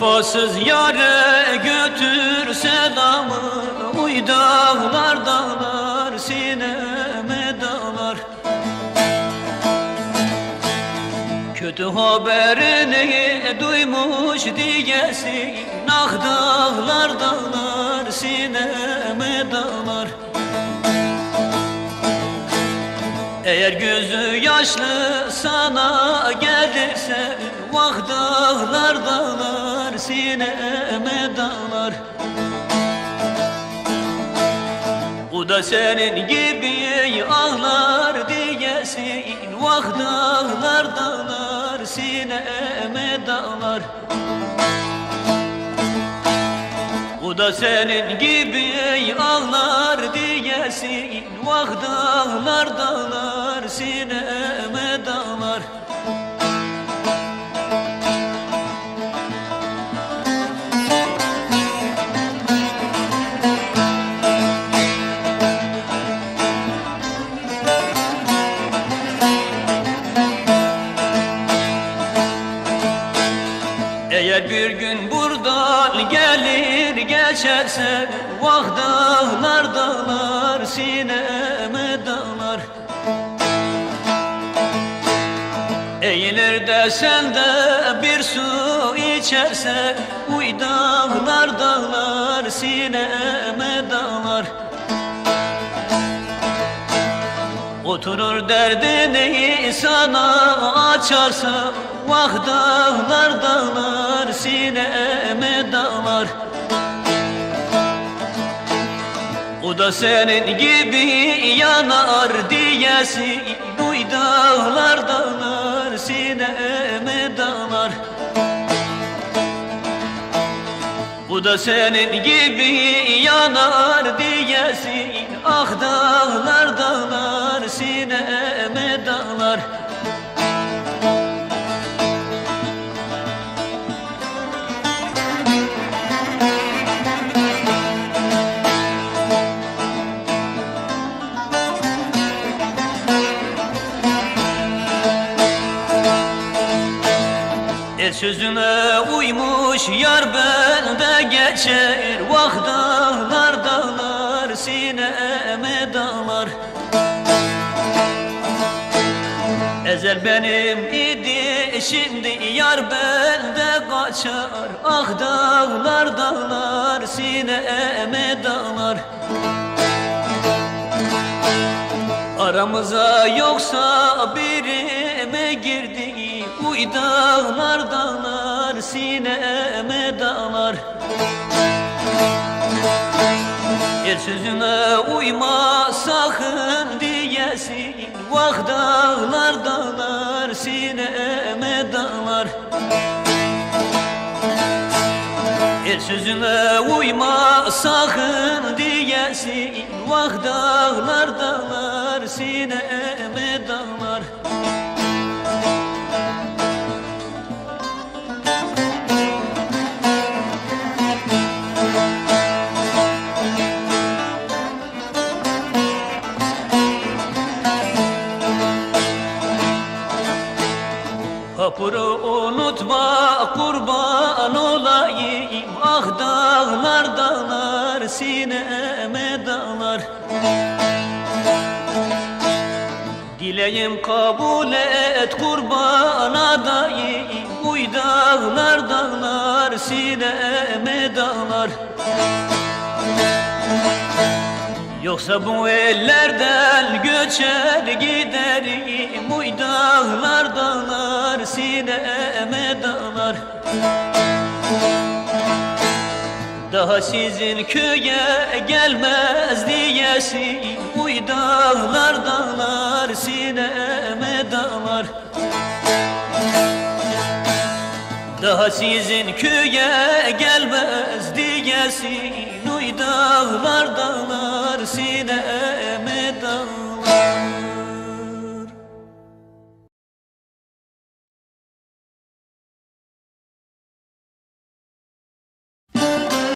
Vefasız yâre götür selamı, uy dağlar dağlar sineme dağlar. Kötü haberini duymuş diyesin, ah dağlar dağlar sineme dağlar. Eğer gözü yaşlı sana gelirse, vah dağlar dağlar sineme dağlar. O da senin gibi ağlar diyesin, vah dağlar dağlar sineme dağlar. O da senin gibi ağlar diyesin, vah dağlar dağlar sineme dağlar. Eğer bir gün buradan gelir geçersen, vah dağlar dağlar sineme dağlar. Eğilir de sen de bir su içersen, uy dağlar dağlar sineme dağlar. Oturur derdini sana açarsa, vah dağlar dağlar sineme dağlar. O da senin gibi yanar diyesin, uy dağlar dağlar sineme dağlar. O da senin gibi yanar diyesin, ah dağlar dağlar sineme dağlar. El sözüne uymuş yar bende geçer, vah dağlar dağlar sineme dağlar. Ezel benim idi şimdi yar bende kaçar, ah dağlar dağlar sineme dağlar. Aramıza yoksa biri mi girdi, uy dağlar dağlar sineme dağlar. El sözüne uyma sakın diyesin, vah dağlar dağlar sineme dağlar. El sözüne uyma sakın diyesin, vah dağlar dağlar sineme dağlar. Kapırı unutma kurban olayım, ah dağlar dağlar sineme dağlar. Dileğim kabul et kurban adayım, uy dağlar dağlar sineme dağlar. Yoksa bu ellerden göçer giderim, uy dağlar dağlar sineme dağlar. Daha sizin köye gelmez diyesin, uy dağlar dağlar sineme dağlar. Daha sizin köye gelmez diyesin, uy dağlar dağlar sineme